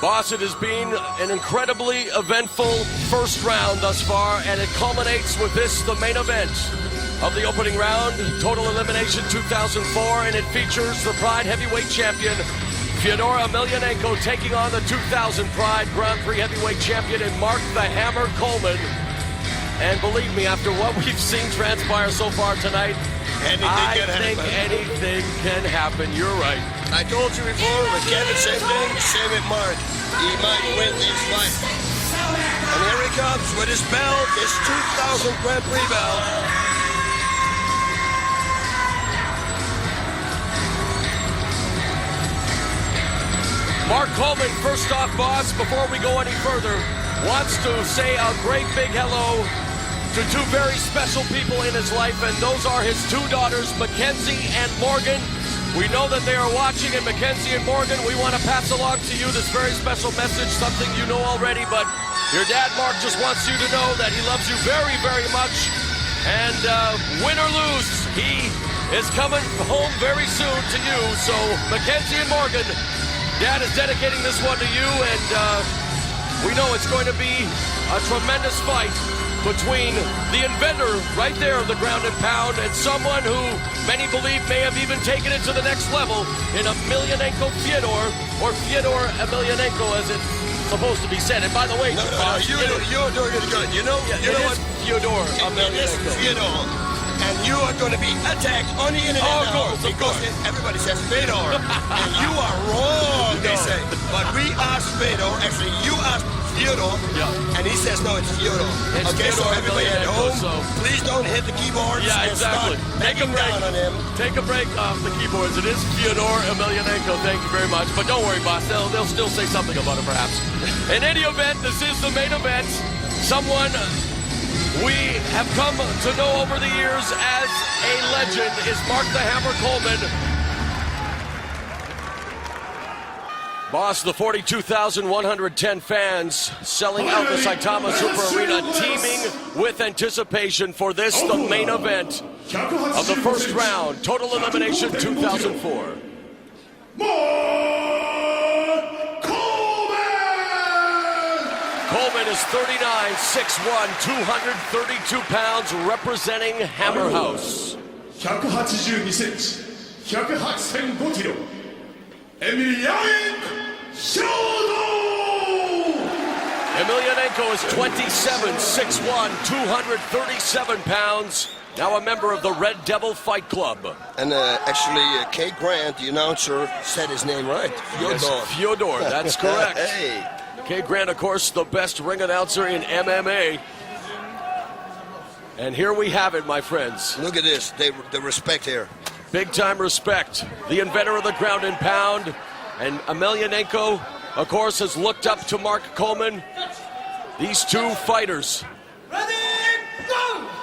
Boss, it has been an incredibly eventful first round thus far, and it culminates with this, the main event of the opening round, Total Elimination 2004, and it features the Pride Heavyweight Champion, Fedor Emelianenko, taking on the 2000 Pride Grand Prix Heavyweight Champion, and Mark the Hammer Coleman. And believe me, after what we've seen transpire so far tonight, I think anything can happen. You're right. I told you before, with Kevin, same thing, same with Mark. He might win this fight. And here he comes with his belt, his 2000 Grand Prix belt. Mark Coleman, first off, boss, before we go any further, wants to say a great big hello to two very special people in his life, and those are his two daughters, Mackenzie and Morgan. We know that they are watching, and Mackenzie and Morgan, we want to pass along to you this very special message, something you know already, but your dad, Mark, just wants you to know that he loves you very, very much, and win or lose, he is coming home very soon to you. So, Mackenzie and Morgan, Dad is dedicating this one to you, and we know it's going to be a tremendous fight between the inventor right there of the ground and pound and someone who many believe may have even taken it to the next level in Emelianenko Fedor, or Fedor Emelianenko as it's supposed to be said. And by the way, you're doing it good. You know what? Fedor Emelianenko. Fedor. And you are going to be attacked on the internet now, because everybody says Fedor, and you are wrong, they say. But we asked Fedor, actually you asked Fedor, and he says no, it's Fedor. Okay, so everybody at home, please don't hit the keyboards and start Take a break down on him. Take a break off the keyboards. It is Fedor Emelianenko, thank you very much. But don't worry, boss, they'll still say something about it perhaps. In any event, this is the main event. Someone we have come to know over the years as a legend is Mark the Hammer Coleman. Boss, the 42,110 fans selling out the Saitama Super Arena, teeming with anticipation for this, the main event of the first round, Total Elimination 2004. Coleman is 39, 6'1", 232 pounds, representing Hammer House. 182センチ、108.5キロ、Emelianenko is 27, 6'1", 237 pounds, now a member of the Red Devil Fight Club. And actually, Kay Grant, the announcer, said his name right. Fedor. Yes, Fedor, that's correct. Hey. Kay Grant, of course, the best ring announcer in MMA. And here we have it, my friends. Look at this, the respect here. Big-time respect. The inventor of the ground and pound. And Emelianenko, of course, has looked up to Mark Coleman. These two fighters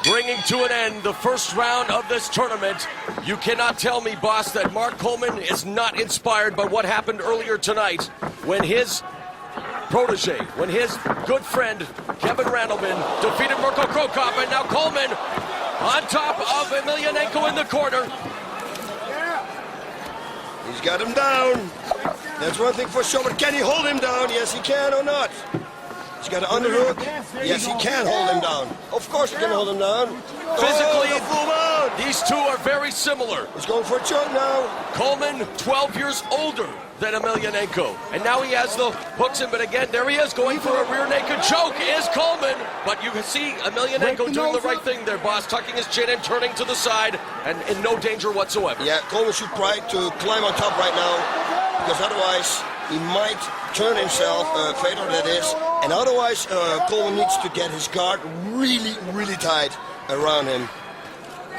bringing to an end the first round of this tournament. You cannot tell me, boss, that Mark Coleman is not inspired by what happened earlier tonight when his protege, when his good friend Kevin Randleman defeated Mirko Krokop, and now Coleman on top of Emelianenko in the corner. He's got him down. That's one thing for sure, but can he hold him down? Yes, he can or not. He's got an underhook. Yes, he can hold him down. Of course he can hold him down. Physically, oh, these two are very similar. He's going for a choke now. Coleman, 12 years older than Emelianenko. And now he has the hooks in, but again, there he is going for a rear naked choke, is Coleman. But you can see Emelianenko doing the right thing there, boss, tucking his chin and turning to the side, and in no danger whatsoever. Yeah, Coleman should try to climb on top right now, because otherwise he might turn himself, Fedor that is, and otherwise Coleman needs to get his guard really, really tight around him.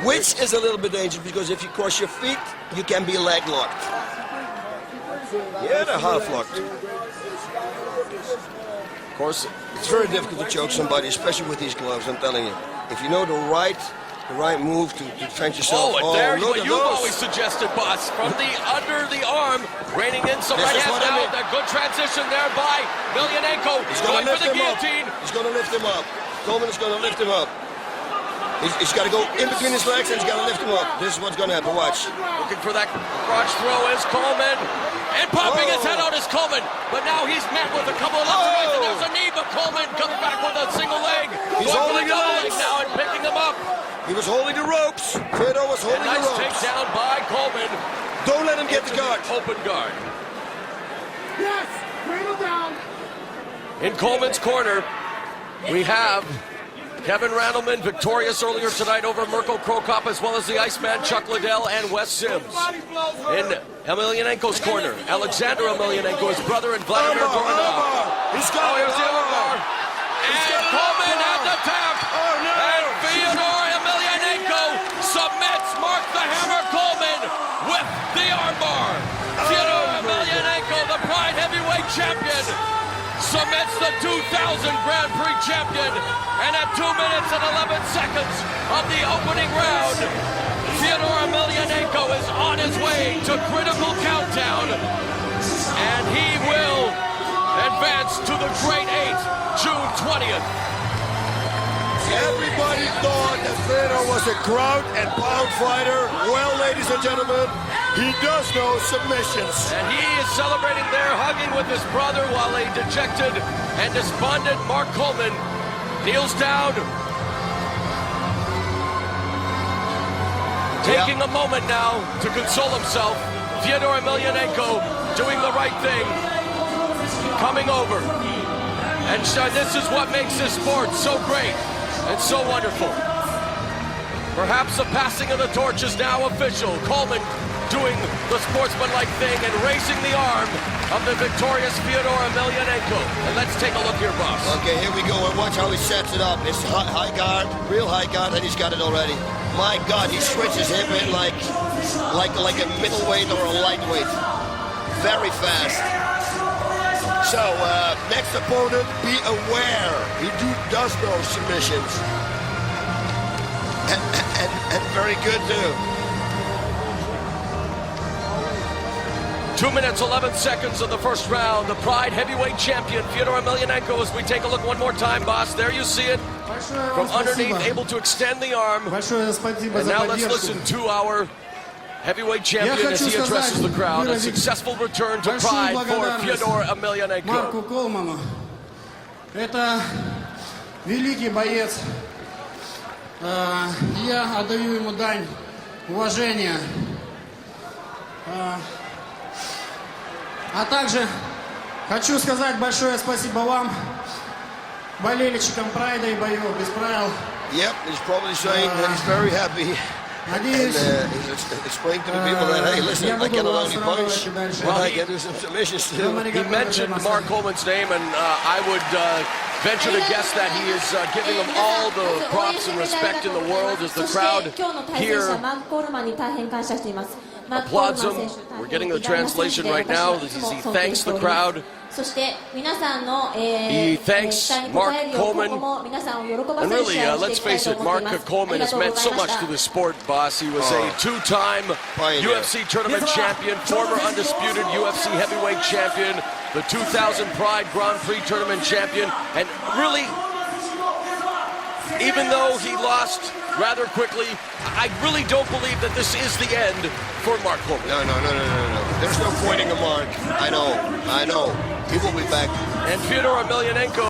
Which is a little bit dangerous, because if you cross your feet, you can be leg locked. Yeah, they're half locked. Of course, it's very difficult to choke somebody, especially with these gloves, I'm telling you. If you know the right move to defend yourself. Oh, and there, what you've always suggested, boss, from the under the arm, reining in some right hands now. That good transition there by Emelianenko. He's going to lift him up. Guillotine. He's going to lift him up. Coleman is going to lift him up. He's got to go in between his legs and he's got to lift him up. This is what's going to happen. Watch. Looking for that crotch throw is Coleman. And popping his head out is Coleman. But now he's met with a couple of left and rights, and there's a knee, but Coleman comes back with a single leg. He's going for holding the the double leg legs. now and picking him up. He was holding the ropes. Fedor was holding Nice the ropes. takedown by Coleman. Don't let him get the Into guard. Open guard. Yes! Cradle down! In Coleman's corner, we have Kevin Randleman, victorious earlier tonight over Mirko Krokop, as well as the Iceman Chuck Liddell and Wes Sims. In Emelianenko's corner, Alexander Emelianenko, his brother, and Vladimir Goranov. He's got Here's the armbar. And Coleman at the tap. And Fedor Emelianenko submits Mark the Hammer Coleman with the armbar. Fedor Emelianenko, the Pride Heavyweight Champion, submits the 2000 Grand Prix champion, and at 2 minutes and 11 seconds of the opening round, Fedor Emelianenko is on his way to critical countdown, and he will advance to the Great Eight, June 20th. Everybody thought that Fedor was a ground and pound fighter. Well, ladies and gentlemen, he does know submissions. And he is celebrating there, hugging with his brother, while a dejected and despondent Mark Coleman kneels down, taking a moment now to console himself. Fedor Emelianenko doing the right thing, coming over. And this is what makes this sport so great and so wonderful. Perhaps the passing of the torch is now official. Coleman doing the sportsmanlike thing and raising the arm of the victorious Fedor Emelianenko. And let's take a look here, boss. Okay, here we go, and watch how he sets it up. It's high guard, real high guard, and he's got it already. My God, he switches him in like a middleweight or a lightweight. Very fast. So, next opponent, be aware. He does know submissions. And very good, too. 2 minutes, 11 seconds of the first round. The Pride Heavyweight Champion, Fedor Emelianenko, as we take a look one more time, boss. There you see it. From underneath, able to extend the arm. And now let's listen to our heavyweight champion as he addresses the crowd. A successful return to Pride for Fedor Emelianenko. Марку Колману. Это великий боец. Я отдаю ему дань уважения. А также хочу сказать большое спасибо вам, болельщикам Прайда и боев без правил. Yep, he's probably saying that he's very happy. And he's explaining to the people that, hey, listen, I cannot only punch, but I can do some submissions too. He mentioned Mark Coleman's name, and I would venture to guess that he is giving him all the props and respect in the world as the crowd here applauds him. We're getting the translation right now. He thanks the crowd. He thanks Mark Coleman. And really, let's face it, Mark Coleman has meant so much to the sport, boss. He was a two-time UFC tournament champion, former undisputed UFC heavyweight champion, the 2000 Pride Grand Prix tournament champion, and really, even though he lost rather quickly, I really don't believe that this is the end for Mark Coleman. No. There's no pointing a mark. I know. He will be back. And Fedor Emelianenko